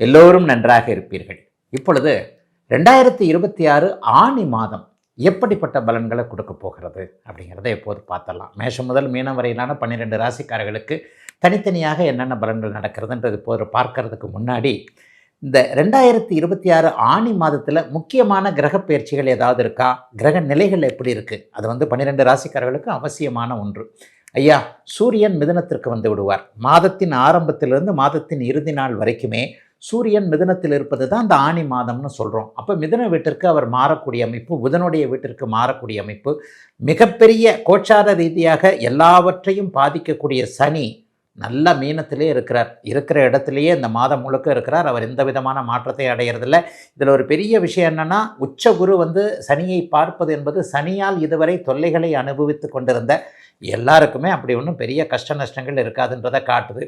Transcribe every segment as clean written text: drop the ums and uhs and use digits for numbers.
எல்லோரும் நன்றாக இருப்பீர்கள். இப்பொழுது 2026 ஆனி மாதம் எப்படிப்பட்ட பலன்களை கொடுக்க போகிறது அப்படிங்கிறத எப்போது பார்த்தலாம். மேஷம் முதல் மீனம் வரையிலான 12 ராசிக்காரர்களுக்கு தனித்தனியாக என்னென்ன பலன்கள் நடக்கிறதுன்றது இப்போது பார்க்கறதுக்கு முன்னாடி, இந்த 2026 ஆனி மாதத்தில் முக்கியமான கிரக பயிற்சிகள் ஏதாவது இருக்கா, கிரக நிலைகள் எப்படி இருக்குது, அது 12 ராசிக்காரர்களுக்கு அவசியமான ஒன்று. ஐயா, சூரியன் மிதுனத்திற்கு வந்து விடுவார். மாதத்தின் ஆரம்பத்திலிருந்து மாதத்தின் இறுதி நாள் வரைக்குமே சூரியன் மிதுனத்தில் இருப்பது தான் இந்த ஆனி மாதம்னு சொல்கிறோம். அப்போ மிதுன வீட்டிற்கு அவர் மாறக்கூடிய அமைப்பு, புதனுடைய வீட்டிற்கு மாறக்கூடிய அமைப்பு, மிகப்பெரிய கோச்சார ரீதியாக எல்லாவற்றையும் பாதிக்கக்கூடிய சனி நல்ல மீனத்திலே இருக்கிறார். இருக்கிற இடத்துலையே இந்த மாதம் முழுக்க இருக்கிறார். அவர் எந்த விதமான மாற்றத்தை அடையிறதில்லை. இதில் ஒரு பெரிய விஷயம் என்னென்னா, உச்ச குரு சனியை பார்ப்பது என்பது சனியால் இதுவரை தொல்லைகளை அனுபவித்து கொண்டிருந்த எல்லாருக்குமே அப்படி ஒன்றும் பெரிய கஷ்ட நஷ்டங்கள் இருக்காதுன்றதை காட்டுது.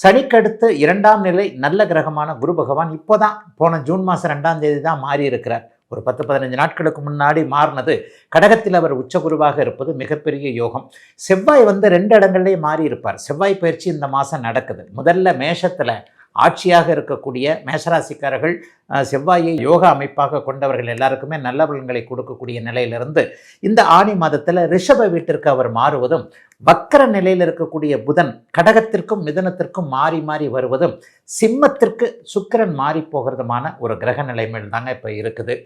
சனிக்கடுத்து 2ஆம் நிலை நல்ல கிரகமான குரு பகவான் இப்போ தான் போன ஜூன் மாதம் 2ஆம் தேதி தான் மாறி இருக்கிறார். ஒரு 10-15 நாட்களுக்கு முன்னாடி மாறினது. கடகத்தில் அவர் உச்சகுருவாக இருப்பது மிகப்பெரிய யோகம். செவ்வாய் 2 இடங்கள்லேயே மாறி இருப்பார். செவ்வாய் பயிற்சி இந்த மாதம் நடக்குது. முதல்ல மேஷத்தில் ஆட்சியாக இருக்கக்கூடிய மேஷராசிக்காரர்கள் செவ்வாயை யோகா அமைப்பாக கொண்டவர்கள் எல்லாருக்குமே நல்ல பலன்களை கொடுக்கக்கூடிய நிலையிலிருந்து இந்த ஆனி மாதத்தில் ரிஷப வீட்டிற்கு அவர் மாறுவதும், வக்கர நிலையில் இருக்கக்கூடிய புதன் கடகத்திற்கும் மிதுனத்திற்கும் மாறி மாறி வருவதும், சிம்மத்திற்கு சுக்கிரன் மாறி போகிறதுமான ஒரு கிரக நிலைமையில் தாங்க இப்போ இருக்குது.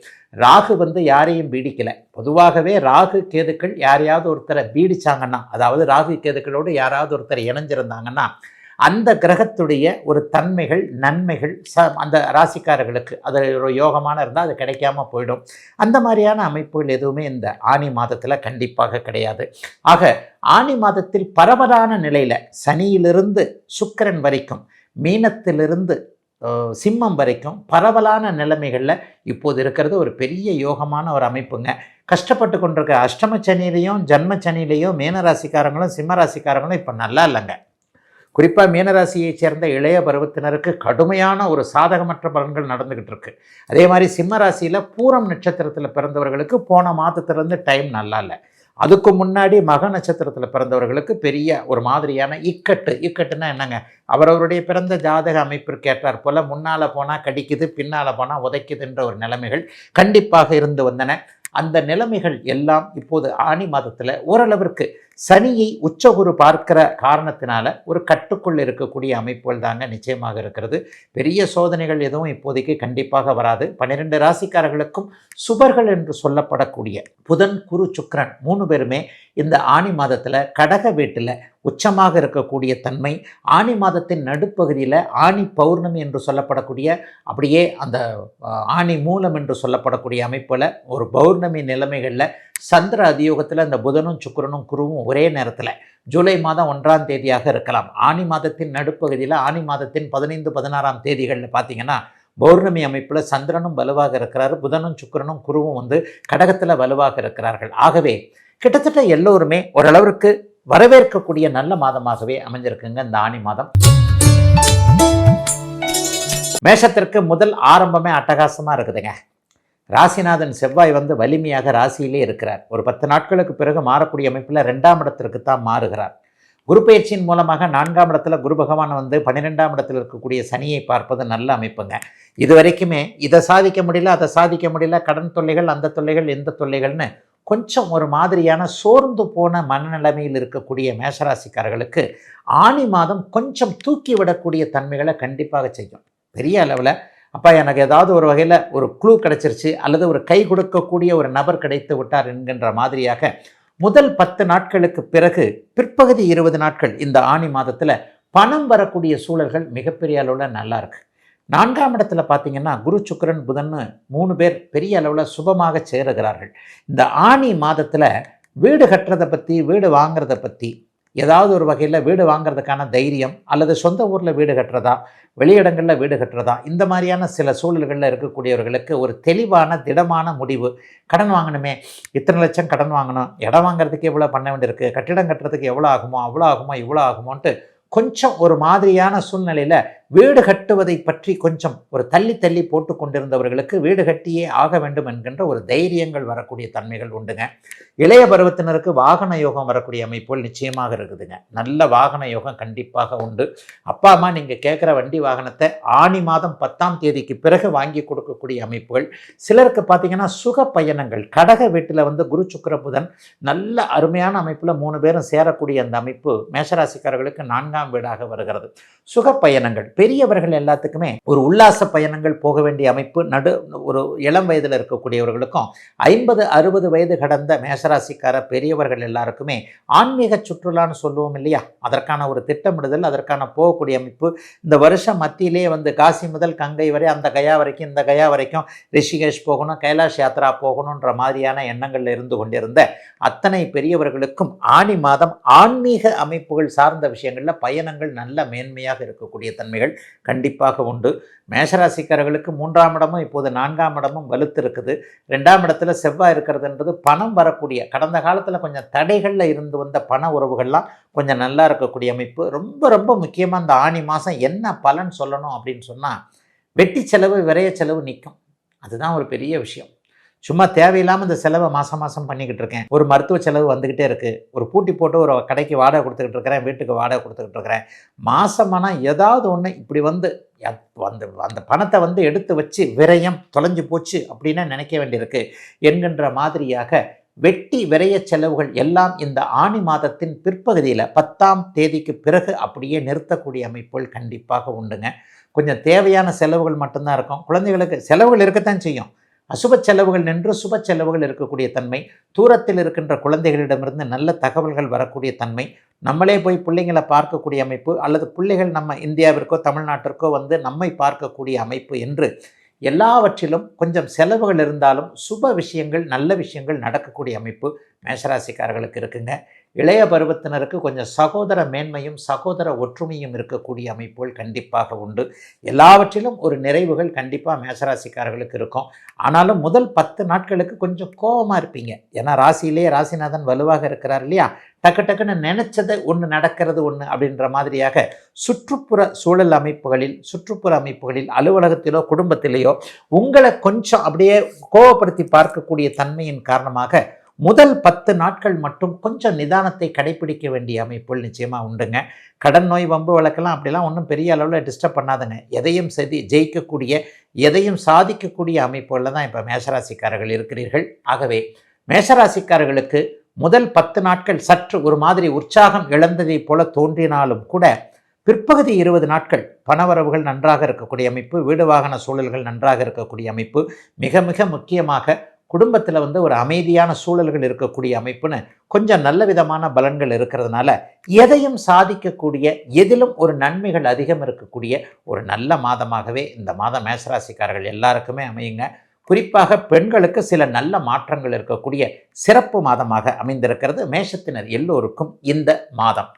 ராகு யாரையும் பீடிக்கலை. பொதுவாகவே ராகு கேதுக்கள் யாரையாவது ஒருத்தரை பீடிச்சாங்கன்னா, அதாவது ராகு கேதுக்களோடு யாராவது ஒருத்தர் இணைஞ்சிருந்தாங்கன்னா, அந்த கிரகத்துடைய ஒரு தன்மைகள் நன்மைகள் அந்த ராசிக்காரர்களுக்கு அது ஒரு யோகமான இருந்தால் அது கிடைக்காம போயிடும். அந்த மாதிரியான அமைப்புகள் எதுவுமே இந்த ஆனி மாதத்தில் கண்டிப்பாக கிடையாது. ஆக ஆனி மாதத்தில் பரவலான நிலையில் சனியிலிருந்து சுக்கிரன் வரைக்கும், மீனத்திலிருந்து சிம்மம் வரைக்கும் பரவலான நிலைமைகளில் இப்போது இருக்கிறது ஒரு பெரிய யோகமான ஒரு அமைப்புங்க. கஷ்டப்பட்டு கொண்டிருக்க அஷ்டம சனியிலையும் ஜன்ம சனியிலையும் மீனராசிக்காரங்களும் சிம்ம ராசிக்காரங்களும் இப்போ நல்லா இல்லைங்க. குறிப்பாக மீனராசியை சேர்ந்த இளைய பருவத்தினருக்கு கடுமையான ஒரு சாதகமற்ற பலன்கள் நடந்துக்கிட்டு இருக்கு. அதே மாதிரி சிம்ம ராசியில் பூரம் நட்சத்திரத்தில் பிறந்தவர்களுக்கு போன மாதத்திலிருந்து டைம் நல்லா இல்லை. அதுக்கு முன்னாடி மக நட்சத்திரத்தில் பிறந்தவர்களுக்கு பெரிய ஒரு மாதிரியான இக்கட்டுன்னா என்னங்க, அவரவருடைய பிறந்த ஜாதக அமைப்பிற்கு ஏற்றார் போல் முன்னால் போனால் கடிக்குது, பின்னால் போனால் உதைக்குதுன்ற ஒரு நிலைமைகள் கண்டிப்பாக இருந்து வந்தன. அந்த நிலைமைகள் எல்லாம் இப்போது ஆனி மாதத்தில் ஓரளவிற்கு சனியை உச்சகுரு பார்க்கிற காரணத்தினால ஒரு கட்டுக்குள் இருக்கக்கூடிய அமைப்புகள் தாங்க நிச்சயமாக இருக்கிறது. பெரிய சோதனைகள் எதுவும் இப்போதைக்கு கண்டிப்பாக வராது. 12 ராசிக்காரர்களுக்கும் சுபர்கள் என்று சொல்லப்படக்கூடிய புதன் குரு சுக்கிரன் 3 பேருமே இந்த ஆனி மாதத்தில் கடக வீட்டில் உச்சமாக இருக்கக்கூடிய தன்மை, ஆனி மாதத்தின் நடுப்பகுதியில் ஆனி பௌர்ணமி என்று சொல்லப்படக்கூடிய, அப்படியே அந்த ஆனி மூலம் என்று சொல்லப்படக்கூடிய அமைப்பில் ஒரு பௌர்ணமி நிலைமைகளில் சந்திர அதியோகத்தில் அந்த புதனும் சுக்கிரனும் குருவும் ஒரே நேரத்தில் ஜூலை மாதம் 1ஆம் தேதியாக இருக்கலாம். ஆனி மாதத்தின் நடுப்பகுதியில் ஆனி மாதத்தின் 15-16ஆம் தேதிகளில் பார்த்தீங்கன்னா பௌர்ணமி அமைப்பில் சந்திரனும் வலுவாக இருக்கிறார், புதனும் சுக்கிரனும் குருவும் கடகத்தில் வலுவாக இருக்கிறார்கள். ஆகவே கிட்டத்தட்ட எல்லோருமே ஓரளவிற்கு வரவேற்கக்கூடிய நல்ல மாதமாகவே அமைஞ்சிருக்குங்க இந்த ஆனி மாதம். மேஷத்திற்கு முதல் ஆரம்பமே அட்டகாசமாக இருக்குதுங்க. ராசிநாதன் செவ்வாய் வலிமையாக ராசியிலே இருக்கிறார். ஒரு 10 நாட்களுக்கு பிறகு மாறக்கூடிய அமைப்பில் 2ஆம் இடத்திற்கு தான் மாறுகிறார். குரு பயிற்சியின் மூலமாக 4ஆம் இடத்துல குரு பகவான் 12ஆம் இடத்தில் இருக்கக்கூடிய சனியை பார்ப்பது நல்ல அமைப்புங்க. இது வரைக்குமே இதை சாதிக்க முடியல, அதை சாதிக்க முடியல, கடன் தொல்லைகள், அந்த தொல்லைகள், எந்த தொல்லைகள்னு கொஞ்சம் ஒரு மாதிரியான சோர்ந்து போன மனநிலைமையில் இருக்கக்கூடிய மேஷராசிக்காரர்களுக்கு ஆனி மாதம் கொஞ்சம் தூக்கி விடக்கூடிய தன்மைகளை கண்டிப்பாக செய்யும். பெரிய அளவில் அப்பா எனக்கு ஏதாவது ஒரு வகையில் ஒரு க்ளூ கிடைச்சிருச்சு, அல்லது ஒரு கை கொடுக்கக்கூடிய ஒரு நபர் கிடைத்து விட்டார் என்கின்ற மாதிரியாக முதல் 10 நாட்களுக்கு பிறகு பிற்பகுதி 20 நாட்கள் இந்த ஆனி மாதத்தில் பணம் வரக்கூடிய சூழல்கள் மிகப்பெரிய அளவில் நல்லா இருக்கு. 4ஆம் இடத்துல பார்த்தீங்கன்னா குரு சுக்கிரன் புதன் 3 பேர் பெரிய அளவில் சுபமாக சேருகிறார்கள். இந்த ஆனி மாதத்தில் வீடு கட்டுறதை பற்றி, வீடு வாங்கிறத பற்றி, ஏதாவது ஒரு வகையில் வீடு வாங்கிறதுக்கான தைரியம், அல்லது சொந்த ஊரில் வீடு கட்டுறதா, வெளியிடங்களில் வீடு கட்டுறதா, இந்த மாதிரியான சில சூழல்களில் இருக்கக்கூடியவர்களுக்கு ஒரு தெளிவான திடமான முடிவு. கடன் வாங்கணுமே, இத்தனை லட்சம் கடன் வாங்கணும், இடம் வாங்கிறதுக்கு எவ்வளோ பண்ண வேண்டியிருக்கு, கட்டிடம் கட்டுறதுக்கு எவ்வளோ ஆகுமோ, அவ்வளோ ஆகுமோ, இவ்வளோ ஆகுமோன்ட்டு கொஞ்சம் ஒரு மாதிரியான சூழ்நிலையில் வீடு கட்டுவதை பற்றி கொஞ்சம் ஒரு தள்ளி தள்ளி போட்டு கொண்டிருந்தவர்களுக்கு வீடு கட்டியே ஆக வேண்டும் என்கின்ற ஒரு தைரியங்கள் வரக்கூடிய தன்மைகள் உண்டுங்க. இளைய பருவத்தினருக்கு வாகன யோகம் வரக்கூடிய அமைப்புகள் நிச்சயமாக இருக்குதுங்க. நல்ல வாகன யோகம் கண்டிப்பாக உண்டு. அப்பா அம்மா நீங்கள் கேட்குற வண்டி வாகனத்தை ஆனி மாதம் 10ஆம் தேதிக்கு பிறகு வாங்கி கொடுக்கக்கூடிய அமைப்புகள். சிலருக்கு பார்த்தீங்கன்னா சுக பயணங்கள், கடக வீட்டில் குரு சுக்கிர புதன் நல்ல அருமையான அமைப்பில் 3 பேரும் சேரக்கூடிய அந்த அமைப்பு மேஷராசிக்காரர்களுக்கு 4ஆம் வீடாக வருகிறது. சுக பயணங்கள், பெரியவர்கள் எல்லாத்துக்குமே ஒரு உல்லாச பயணங்கள் போக வேண்டிய அமைப்பு. ஒரு இளம் வயதில் இருக்கக்கூடியவர்களுக்கும் 50-60 வயது கடந்த மேஷராசிக்கார பெரியவர்கள் எல்லாருக்குமே ஆன்மீக சுற்றுலான்னு சொல்லுவோம் இல்லையா, அதற்கான ஒரு திட்டமிடுதல், அதற்கான போகக்கூடிய அமைப்பு. இந்த வருஷம் மத்தியிலே காசி முதல் கங்கை வரை, அந்த கயா வரைக்கும் இந்த கயா வரைக்கும் ரிஷிகேஷ் போகணும், கைலாஷ் யாத்ரா போகணுன்ற மாதிரியான எண்ணங்கள் இருந்து கொண்டிருந்த அத்தனை பெரியவர்களுக்கும் ஆனி மாதம் ஆன்மீக அமைப்புகள் சார்ந்த விஷயங்களில் பயணங்கள் நல்ல மேன்மையாக இருக்கக்கூடிய தன்மைகள் கண்டிப்பாக உண்டு. மேஷராசிக்காரர்களுக்கு 3ஆம் இடமும் இப்போது 4ஆம் இடமும் வலுத்து இருக்குது. 2ஆம் இடத்துல செவ்வாய் இருக்கிறதுன்றது பணம் வரக்கூடிய, கடந்த காலத்தில் கொஞ்சம் தடைகளில் இருந்து வந்த பண உறவுகள்லாம் கொஞ்சம் நல்லா இருக்கக்கூடிய அமைப்பு. ரொம்ப ரொம்ப முக்கியமாக இந்த ஆனி மாதம் என்ன பலன் சொல்லணும் அப்படின்னு சொன்னால், வெட்டி செலவு விரைய செலவு நிற்கும். அதுதான் ஒரு பெரிய விஷயம். சும்மா தேவையில்லாமல் இந்த செலவை மாதம் பண்ணிக்கிட்டு இருக்கேன், ஒரு மருத்துவ செலவு வந்துக்கிட்டே இருக்குது, ஒரு பூட்டி போட்டு ஒரு கடைக்கு வாடகை கொடுத்துக்கிட்டு இருக்கிறேன், வீட்டுக்கு வாடகை கொடுத்துக்கிட்டு இருக்கிறேன், மாதமானால் ஏதாவது ஒன்று இப்படி அந்த பணத்தை எடுத்து வச்சு விரயம் தொலைஞ்சு போச்சு அப்படின்னு நினைக்க வேண்டியிருக்கு என்கின்ற மாதிரியாக வெட்டி விரைய செலவுகள் எல்லாம் இந்த ஆனி மாதத்தின் பிற்பகுதியில் 10ஆம் தேதிக்கு பிறகு அப்படியே நிறுத்தக்கூடிய அமைப்புகள் கண்டிப்பாக உண்டுங்க. கொஞ்சம் தேவையான செலவுகள் மட்டும்தான் இருக்கும். குழந்தைகளுக்கு செலவுகள் இருக்கத்தான் செய்யும். அசுப செலவுகள் நின்று சுப செலவுகள் இருக்கக்கூடிய தன்மை, தூரத்தில் இருக்கின்ற குழந்தைகளிடமிருந்து நல்ல தகவல்கள் வரக்கூடிய தன்மை, நம்மளே போய் பிள்ளைங்களை பார்க்கக்கூடிய அமைப்பு, அல்லது பிள்ளைகள் நம்ம இந்தியாவிற்கோ தமிழ்நாட்டிற்கோ நம்மை பார்க்கக்கூடிய அமைப்பு என்று எல்லாவற்றிலும் கொஞ்சம் செலவுகள் இருந்தாலும் சுப விஷயங்கள், நல்ல விஷயங்கள் நடக்கக்கூடிய அமைப்பு மேஷராசிக்காரர்களுக்கு இருக்குங்க. இளைய பருவத்தினருக்கு கொஞ்சம் சகோதர மேன்மையும் சகோதர ஒற்றுமையும் இருக்கக்கூடிய அமைப்புகள் கண்டிப்பாக உண்டு. எல்லாவற்றிலும் ஒரு நிறைவுகள் கண்டிப்பாக மேஷராசிக்காரர்களுக்கு இருக்கும். ஆனாலும் முதல் 10 நாட்களுக்கு கொஞ்சம் கோபமாக இருப்பீங்க. ஏன்னா ராசியிலே ராசிநாதன் வலுவாக இருக்கிறார் இல்லையா, டக்கு டக்குன்னு நினைச்சதை ஒன்று நடக்கிறது ஒன்று அப்படின்ற மாதிரியாக சுற்றுப்புற சூழல் அமைப்புகளில், சுற்றுப்புற அமைப்புகளில், அலுவலகத்திலோ குடும்பத்திலேயோ உங்களை கொஞ்சம் அப்படியே கோபப்படுத்தி பார்க்கக்கூடிய தன்மையின் காரணமாக முதல் 10 நாட்கள் மட்டும் கொஞ்சம் நிதானத்தை கடைபிடிக்க வேண்டிய அமைப்புகள் நிச்சயமாக உண்டுங்க. கடன் நோய் வம்பு வழக்கெல்லாம் அப்படிலாம் ஒன்றும் பெரிய அளவில் டிஸ்டர்ப் பண்ணாதுங்க. எதையும் ஜெயிக்கக்கூடிய, எதையும் சாதிக்கக்கூடிய அமைப்புகளில் தான் இப்போ மேஷராசிக்காரர்கள் இருக்கிறீர்கள். ஆகவே மேஷராசிக்காரர்களுக்கு முதல் 10 நாட்கள் சற்று ஒரு மாதிரி உற்சாகம் இழந்ததை போல தோன்றினாலும் கூட பிற்பகுதி 20 நாட்கள் பணவரவுகள் நன்றாக இருக்கக்கூடிய அமைப்பு, வீடு வாகன சூழல்கள் நன்றாக இருக்கக்கூடிய அமைப்பு, மிக மிக முக்கியமாக குடும்பத்தில் ஒரு அமைதியான சூழல்கள் இருக்கக்கூடிய அமைப்புன்னு கொஞ்சம் நல்ல விதமான பலன்கள் இருக்கிறதுனால எதையும் சாதிக்கக்கூடிய, எதிலும் ஒரு நன்மைகள் அதிகம் இருக்கக்கூடிய ஒரு நல்ல மாதமாகவே இந்த மாதம் மேஷராசிக்காரர்கள் எல்லாருக்குமே அமையுங்க. குறிப்பாக பெண்களுக்கு சில நல்ல மாற்றங்கள் இருக்கக்கூடிய சிறப்பு மாதமாக அமைந்திருக்கிறது மேஷத்தினர் எல்லோருக்கும் இந்த மாதம்.